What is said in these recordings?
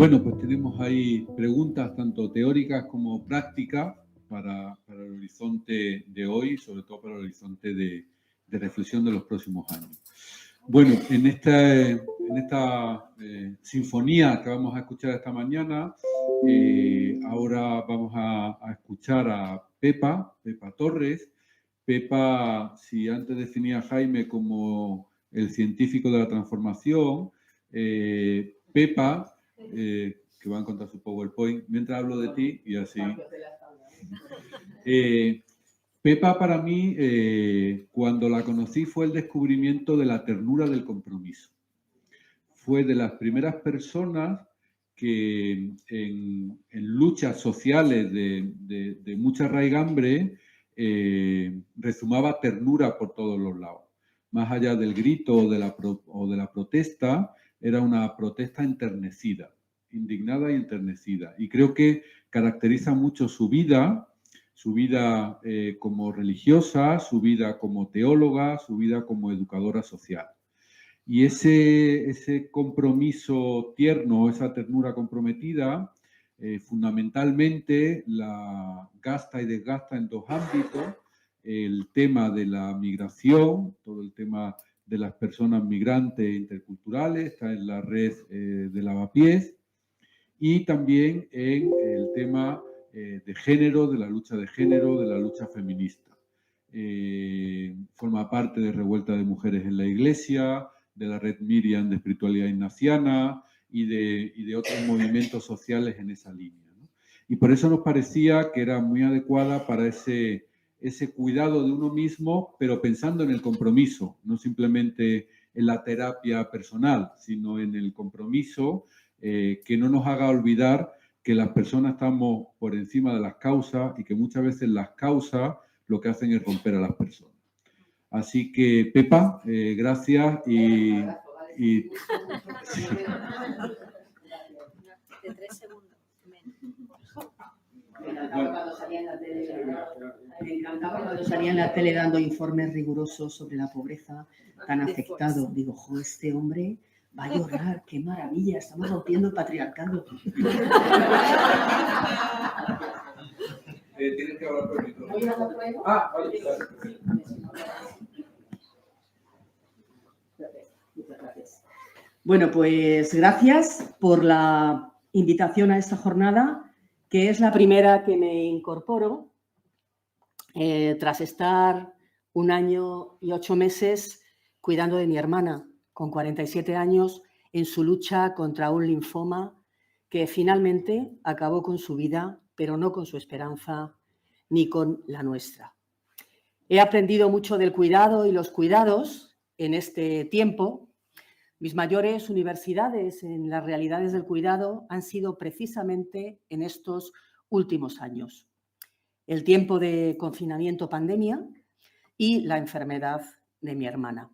Bueno, pues tenemos ahí preguntas tanto teóricas como prácticas para el horizonte de hoy, sobre todo para el horizonte de reflexión de los próximos años. Bueno, en esta sinfonía que vamos a escuchar esta mañana, ahora vamos a escuchar a Pepa Torres. Pepa, si antes definía a Jaime como el científico de la transformación, Pepa, que va a encontrar su PowerPoint, mientras hablo de ti y así. Pepa para mí, cuando la conocí, fue el descubrimiento de la ternura del compromiso. Fue de las primeras personas que en luchas sociales de mucha raigambre rezumaba ternura por todos los lados. Más allá del grito o de la protesta, era una protesta enternecida, indignada y enternecida. Y creo que caracteriza mucho su vida como religiosa, su vida como teóloga, su vida como educadora social. Y ese compromiso tierno, esa ternura comprometida, fundamentalmente la gasta y desgasta en dos ámbitos: el tema de la migración, todo el tema de las personas migrantes interculturales, está en la red de Lavapiés, y también en el tema de género, de la lucha de género, de la lucha feminista. Forma parte de Revuelta de Mujeres en la Iglesia, de la red Miriam de Espiritualidad Ignaciana y de otros movimientos sociales en esa línea, ¿no? Y por eso nos parecía que era muy adecuada para ese cuidado de uno mismo, pero pensando en el compromiso, no simplemente en la terapia personal, sino en el compromiso que no nos haga olvidar que las personas estamos por encima de las causas y que muchas veces las causas lo que hacen es romper a las personas. Así que, Pepa, gracias y sí. De 3 segundos. Me encantaba cuando salía en la tele dando informes rigurosos sobre la pobreza tan afectado. Digo, jo, este hombre va a llorar, qué maravilla, estamos rompiendo el patriarcado. Tienes que hablar por el micrófono. Vale. Muchas gracias. Bueno, pues gracias por la invitación a esta jornada, que es la primera que me incorporo tras estar 1 año y 8 meses cuidando de mi hermana, con 47 años, en su lucha contra un linfoma que finalmente acabó con su vida, pero no con su esperanza ni con la nuestra. He aprendido mucho del cuidado y los cuidados en este tiempo. Mis mayores universidades en las realidades del cuidado han sido precisamente en estos últimos años. El tiempo de confinamiento pandemia y la enfermedad de mi hermana.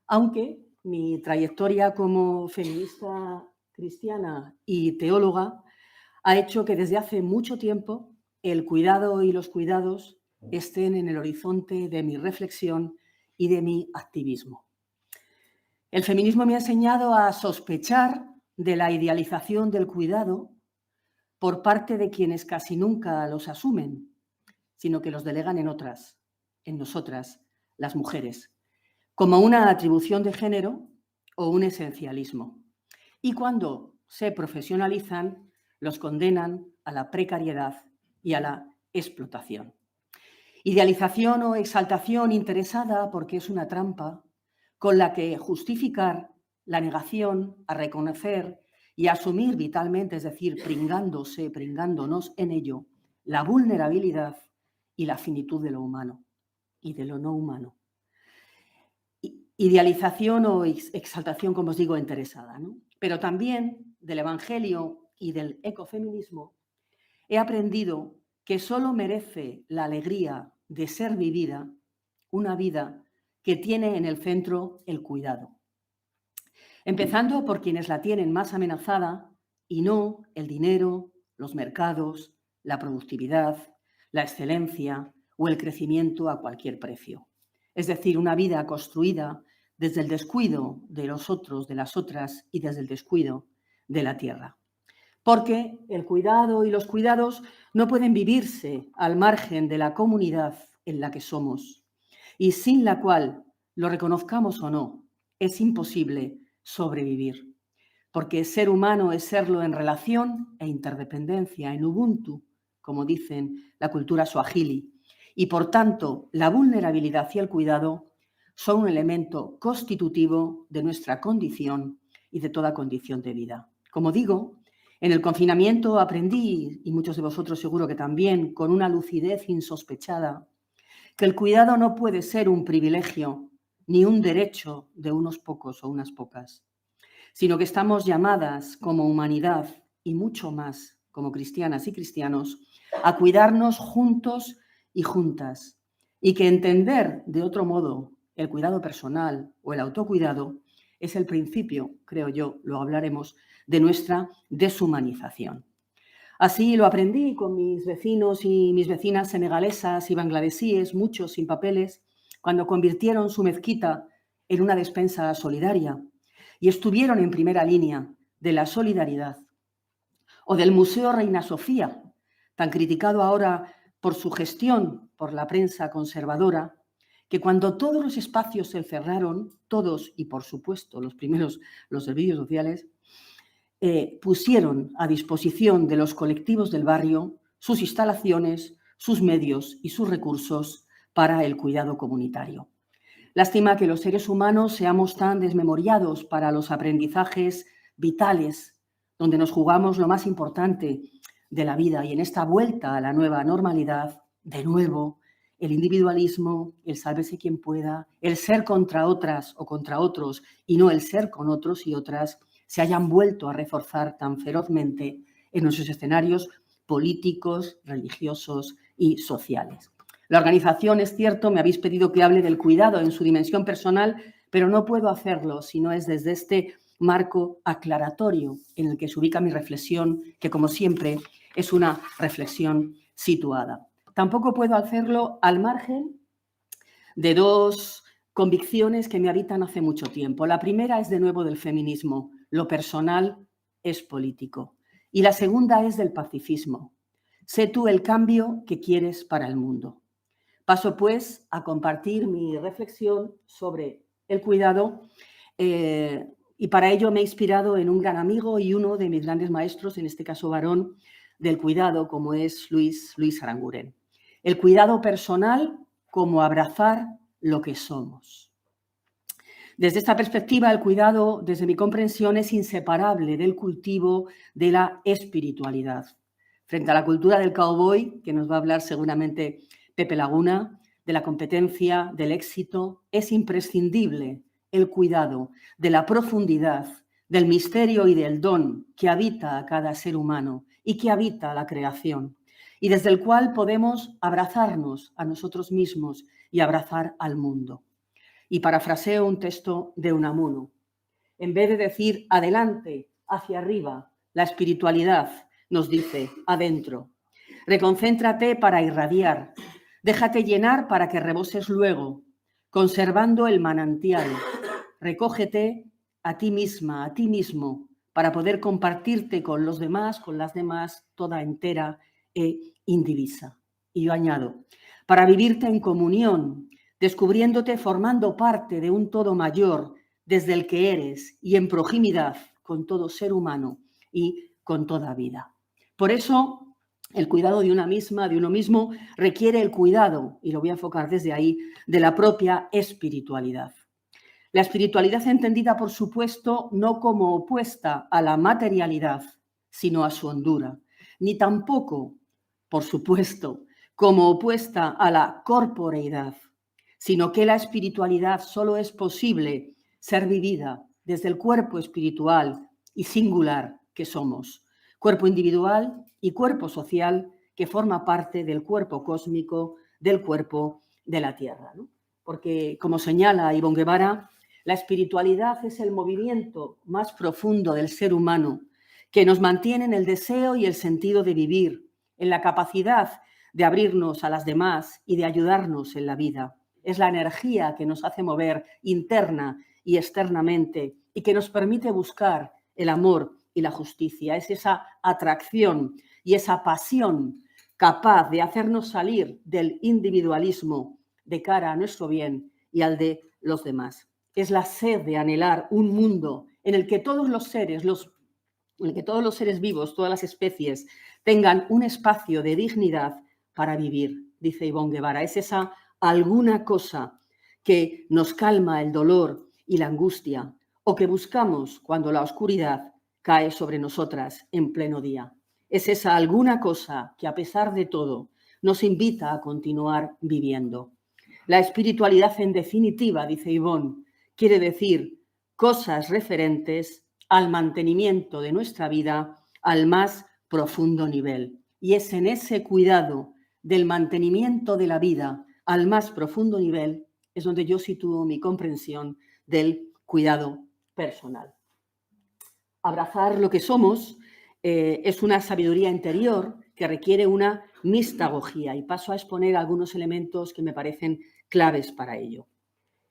Aunque mi trayectoria como feminista cristiana y teóloga ha hecho que desde hace mucho tiempo el cuidado y los cuidados estén en el horizonte de mi reflexión y de mi activismo. El feminismo me ha enseñado a sospechar de la idealización del cuidado por parte de quienes casi nunca los asumen, sino que los delegan en otras, en nosotras, las mujeres, como una atribución de género o un esencialismo. Y cuando se profesionalizan, los condenan a la precariedad y a la explotación. Idealización o exaltación interesada porque es una trampa con la que justificar la negación a reconocer y asumir vitalmente, es decir, pringándonos en ello, la vulnerabilidad y la finitud de lo humano y de lo no humano. Idealización o exaltación, como os digo, interesada, ¿no? Pero también del Evangelio y del ecofeminismo he aprendido que solo merece la alegría de ser vivida una vida que tiene en el centro el cuidado. Empezando por quienes la tienen más amenazada y no el dinero, los mercados, la productividad, la excelencia o el crecimiento a cualquier precio. Es decir, una vida construida desde el descuido de los otros, de las otras y desde el descuido de la tierra. porque el cuidado y los cuidados no pueden vivirse al margen de la comunidad en la que somos y sin la cual, lo reconozcamos o no, es imposible sobrevivir. Porque ser humano es serlo en relación e interdependencia, en Ubuntu, como dicen la cultura suajili. Y por tanto, la vulnerabilidad y el cuidado son un elemento constitutivo de nuestra condición y de toda condición de vida. Como digo, en el confinamiento aprendí, y muchos de vosotros seguro que también, con una lucidez insospechada, que el cuidado no puede ser un privilegio ni un derecho de unos pocos o unas pocas, sino que estamos llamadas como humanidad y mucho más como cristianas y cristianos a cuidarnos juntos y juntas, y que entender de otro modo el cuidado personal o el autocuidado es el principio, creo yo, lo hablaremos, de nuestra deshumanización. Así lo aprendí con mis vecinos y mis vecinas senegalesas y bangladesíes, muchos sin papeles, cuando convirtieron su mezquita en una despensa solidaria y estuvieron en primera línea de la solidaridad. O del Museo Reina Sofía, tan criticado ahora por su gestión por la prensa conservadora, que cuando todos los espacios se cerraron, todos y por supuesto los primeros, los servicios sociales, pusieron a disposición de los colectivos del barrio sus instalaciones, sus medios y sus recursos para el cuidado comunitario. Lástima que los seres humanos seamos tan desmemoriados para los aprendizajes vitales, donde nos jugamos lo más importante de la vida, y en esta vuelta a la nueva normalidad, de nuevo, el individualismo, el sálvese quien pueda, el ser contra otras o contra otros y no el ser con otros y otras, se hayan vuelto a reforzar tan ferozmente en nuestros escenarios políticos, religiosos y sociales. La organización, es cierto, me habéis pedido que hable del cuidado en su dimensión personal, pero no puedo hacerlo si no es desde este marco aclaratorio en el que se ubica mi reflexión, que como siempre es una reflexión situada. Tampoco puedo hacerlo al margen de dos convicciones que me habitan hace mucho tiempo. La primera es de nuevo del feminismo. Lo personal es político. Y la segunda es del pacifismo. Sé tú el cambio que quieres para el mundo. Paso, pues, a compartir mi reflexión sobre el cuidado y para ello me he inspirado en un gran amigo y uno de mis grandes maestros, en este caso varón, del cuidado, como es Luis Aranguren. El cuidado personal como abrazar lo que somos. Desde esta perspectiva, el cuidado, desde mi comprensión, es inseparable del cultivo de la espiritualidad. Frente a la cultura del cowboy, que nos va a hablar seguramente Pepe Laguna, de la competencia, del éxito, es imprescindible el cuidado de la profundidad, del misterio y del don que habita a cada ser humano y que habita la creación, y desde el cual podemos abrazarnos a nosotros mismos y abrazar al mundo. Y parafraseo un texto de Unamuno. En vez de decir adelante, hacia arriba, la espiritualidad nos dice adentro. Reconcéntrate para irradiar. Déjate llenar para que reboses luego, conservando el manantial. Recógete a ti misma, a ti mismo, para poder compartirte con los demás, con las demás, toda entera e indivisa. Y yo añado, para vivirte en comunión, descubriéndote formando parte de un todo mayor desde el que eres y en proximidad con todo ser humano y con toda vida. Por eso, el cuidado de una misma, de uno mismo, requiere el cuidado, y lo voy a enfocar desde ahí, de la propia espiritualidad. La espiritualidad entendida, por supuesto, no como opuesta a la materialidad, sino a su hondura, ni tampoco, por supuesto, como opuesta a la corporeidad, sino que la espiritualidad solo es posible ser vivida desde el cuerpo espiritual y singular que somos, cuerpo individual y cuerpo social que forma parte del cuerpo cósmico, del cuerpo de la Tierra, ¿no? Porque, como señala Ivonne Guevara, la espiritualidad es el movimiento más profundo del ser humano que nos mantiene en el deseo y el sentido de vivir, en la capacidad de abrirnos a las demás y de ayudarnos en la vida. Es la energía que nos hace mover interna y externamente y que nos permite buscar el amor y y la justicia. Es esa atracción y esa pasión capaz de hacernos salir del individualismo de cara a nuestro bien y al de los demás. Es la sed de anhelar un mundo en el que todos los seres, vivos, todas las especies, tengan un espacio de dignidad para vivir, dice Ivonne Guevara. Es esa alguna cosa que nos calma el dolor y la angustia, o que buscamos cuando la oscuridad cae sobre nosotras en pleno día. Es esa alguna cosa que, a pesar de todo, nos invita a continuar viviendo. La espiritualidad, en definitiva, dice Ivonne, quiere decir cosas referentes al mantenimiento de nuestra vida al más profundo nivel. Y es en ese cuidado del mantenimiento de la vida al más profundo nivel es donde yo sitúo mi comprensión del cuidado personal. Abrazar lo que somos es una sabiduría interior que requiere una mistagogía, y paso a exponer algunos elementos que me parecen claves para ello.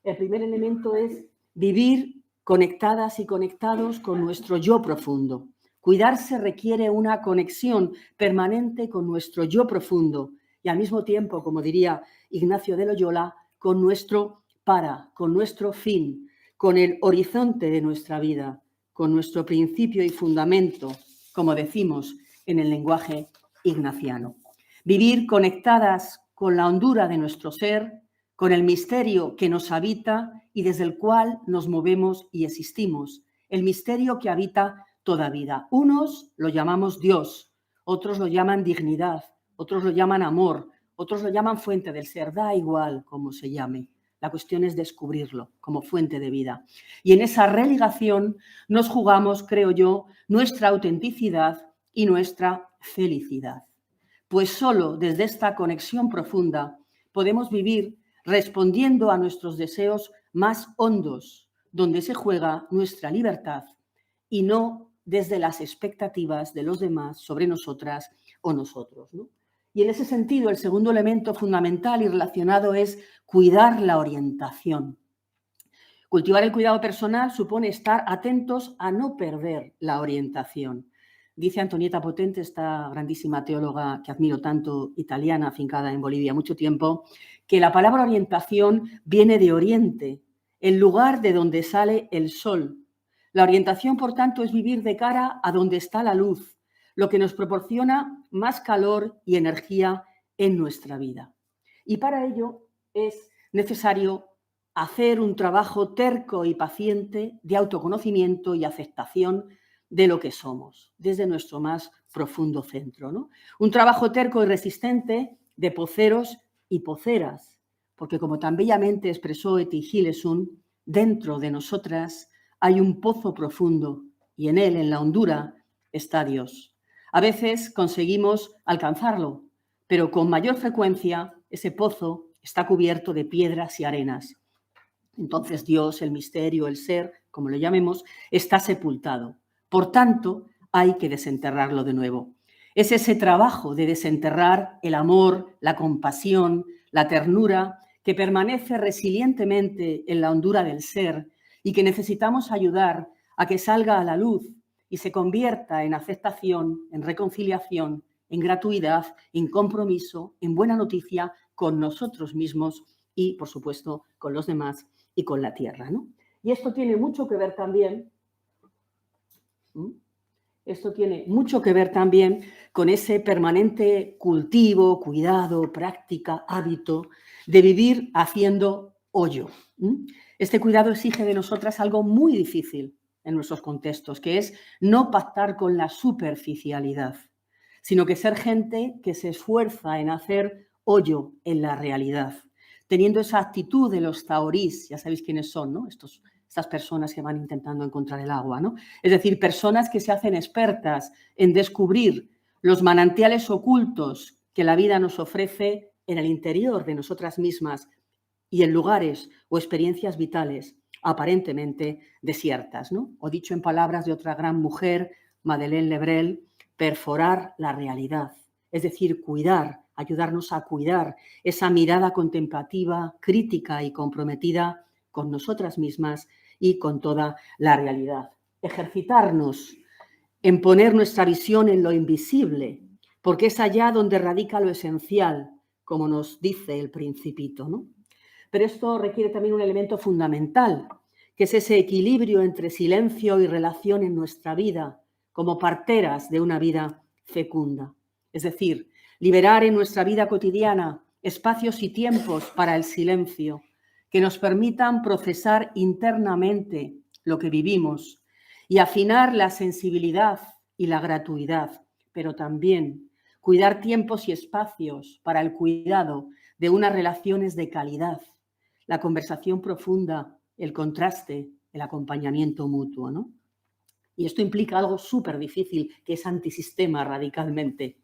El primer elemento es vivir conectadas y conectados con nuestro yo profundo. Cuidarse requiere una conexión permanente con nuestro yo profundo y, al mismo tiempo, como diría Ignacio de Loyola, con nuestro con nuestro fin, con el horizonte de nuestra vida, con nuestro principio y fundamento, como decimos en el lenguaje ignaciano. Vivir conectadas con la hondura de nuestro ser, con el misterio que nos habita y desde el cual nos movemos y existimos, el misterio que habita toda vida. Unos lo llamamos Dios, otros lo llaman dignidad, otros lo llaman amor, otros lo llaman fuente del ser, da igual cómo se llame. La cuestión es descubrirlo como fuente de vida. Y en esa religación nos jugamos, creo yo, nuestra autenticidad y nuestra felicidad. Pues solo desde esta conexión profunda podemos vivir respondiendo a nuestros deseos más hondos, donde se juega nuestra libertad y no desde las expectativas de los demás sobre nosotras o nosotros, ¿no? Y en ese sentido, el segundo elemento fundamental y relacionado es cuidar la orientación. Cultivar el cuidado personal supone estar atentos a no perder la orientación. Dice Antonieta Potente, esta grandísima teóloga que admiro tanto, italiana, afincada en Bolivia mucho tiempo, que la palabra orientación viene de oriente, el lugar de donde sale el sol. La orientación, por tanto, es vivir de cara a donde está la luz, lo que nos proporciona más calor y energía en nuestra vida. Y para ello es necesario hacer un trabajo terco y paciente de autoconocimiento y aceptación de lo que somos, desde nuestro más profundo centro, ¿no? Un trabajo terco y resistente de poceros y poceras, porque, como tan bellamente expresó Eti Gilesun, dentro de nosotras hay un pozo profundo y en él, en la hondura, está Dios. A veces conseguimos alcanzarlo, pero con mayor frecuencia ese pozo está cubierto de piedras y arenas. Entonces Dios, el misterio, el ser, como lo llamemos, está sepultado. Por tanto, hay que desenterrarlo de nuevo. Es ese trabajo de desenterrar el amor, la compasión, la ternura, que permanece resilientemente en la hondura del ser y que necesitamos ayudar a que salga a la luz y se convierta en aceptación, en reconciliación, en gratuidad, en compromiso, en buena noticia con nosotros mismos y, por supuesto, con los demás y con la tierra, ¿no? Y esto tiene mucho que ver también, con ese permanente cultivo, cuidado, práctica, hábito de vivir haciendo hoyo. Este cuidado exige de nosotras algo muy difícil en nuestros contextos, que es no pactar con la superficialidad, sino que ser gente que se esfuerza en hacer hoyo en la realidad, teniendo esa actitud de los taorís, ya sabéis quiénes son, ¿no? Estas personas que van intentando encontrar el agua, ¿no? Es decir, personas que se hacen expertas en descubrir los manantiales ocultos que la vida nos ofrece en el interior de nosotras mismas y en lugares o experiencias vitales aparentemente desiertas, ¿no? O dicho en palabras de otra gran mujer, Madeleine Lebrel, perforar la realidad, es decir, cuidar, ayudarnos a cuidar esa mirada contemplativa, crítica y comprometida con nosotras mismas y con toda la realidad. Ejercitarnos en poner nuestra visión en lo invisible, porque es allá donde radica lo esencial, como nos dice el Principito, ¿no? Pero esto requiere también un elemento fundamental, que es ese equilibrio entre silencio y relación en nuestra vida, como parteras de una vida fecunda. Es decir, liberar en nuestra vida cotidiana espacios y tiempos para el silencio, que nos permitan procesar internamente lo que vivimos y afinar la sensibilidad y la gratuidad, pero también cuidar tiempos y espacios para el cuidado de unas relaciones de calidad, la conversación profunda, el contraste, el acompañamiento mutuo, ¿no? Y esto implica algo súper difícil, que es antisistema radicalmente,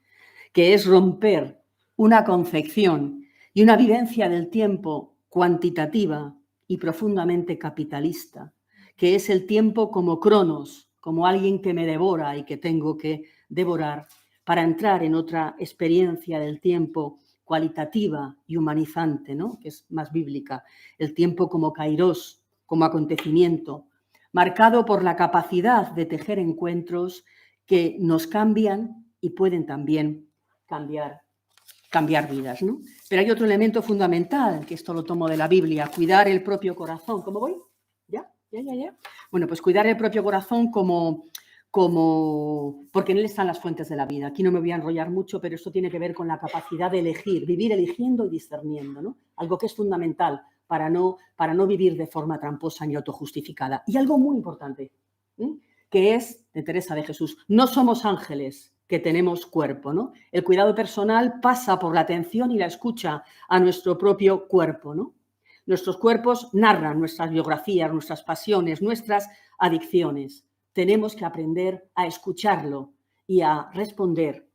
que es romper una concepción y una vivencia del tiempo cuantitativa y profundamente capitalista, que es el tiempo como cronos, como alguien que me devora y que tengo que devorar, para entrar en otra experiencia del tiempo cualitativa y humanizante, ¿no? Que es más bíblica, el tiempo como kairos, como acontecimiento, marcado por la capacidad de tejer encuentros que nos cambian y pueden también cambiar vidas, ¿no? Pero hay otro elemento fundamental, que esto lo tomo de la Biblia, cuidar el propio corazón. ¿Cómo voy? ¿Ya? Bueno, pues cuidar el propio corazón porque en él están las fuentes de la vida. Aquí no me voy a enrollar mucho, pero esto tiene que ver con la capacidad de elegir, vivir eligiendo y discerniendo, ¿no? Algo que es fundamental para no vivir de forma tramposa ni autojustificada. Y algo muy importante, que es de Teresa de Jesús: no somos ángeles que tenemos cuerpo, ¿no? El cuidado personal pasa por la atención y la escucha a nuestro propio cuerpo, ¿no? Nuestros cuerpos narran nuestras biografías, nuestras pasiones, nuestras adicciones. Tenemos que aprender a escucharlo y a responder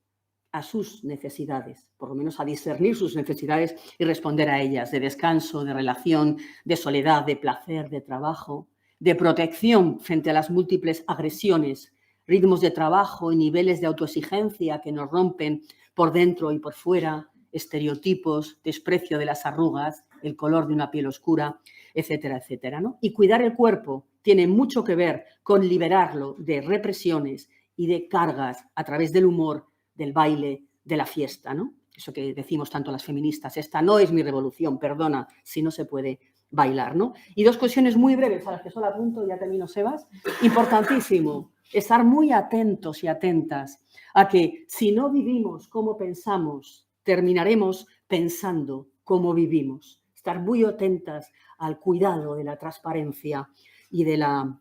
a sus necesidades, por lo menos a discernir sus necesidades y responder a ellas, de descanso, de relación, de soledad, de placer, de trabajo, de protección frente a las múltiples agresiones, ritmos de trabajo y niveles de autoexigencia que nos rompen por dentro y por fuera, estereotipos, desprecio de las arrugas, el color de una piel oscura, etcétera, etcétera, ¿no? Y cuidar el cuerpo tiene mucho que ver con liberarlo de represiones y de cargas a través del humor, del baile, de la fiesta, ¿no? Eso que decimos tanto las feministas: esta no es mi revolución, perdona, si no se puede bailar, ¿no? Y dos cuestiones muy breves a las que solo apunto, ya termino, Sebas. Importantísimo, estar muy atentos y atentas a que si no vivimos como pensamos, terminaremos pensando como vivimos. Estar muy atentas al cuidado de la transparencia y de la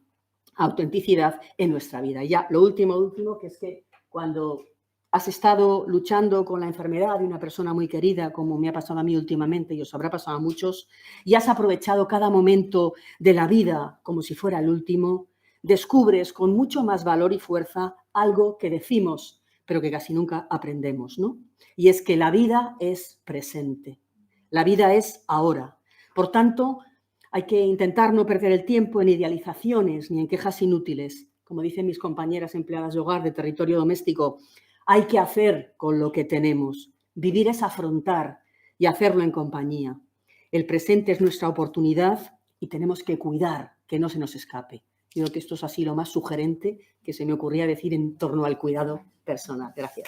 autenticidad en nuestra vida. Y ya, lo último, que es que cuando has estado luchando con la enfermedad de una persona muy querida, como me ha pasado a mí últimamente y os habrá pasado a muchos, y has aprovechado cada momento de la vida como si fuera el último, descubres con mucho más valor y fuerza algo que decimos, pero que casi nunca aprendemos, ¿no? Y es que la vida es presente, la vida es ahora. Por tanto, hay que intentar no perder el tiempo en idealizaciones ni en quejas inútiles. Como dicen mis compañeras empleadas de hogar de territorio doméstico, hay que hacer con lo que tenemos. Vivir es afrontar y hacerlo en compañía. El presente es nuestra oportunidad y tenemos que cuidar que no se nos escape. Creo que esto es así lo más sugerente que se me ocurría decir en torno al cuidado personal. Gracias.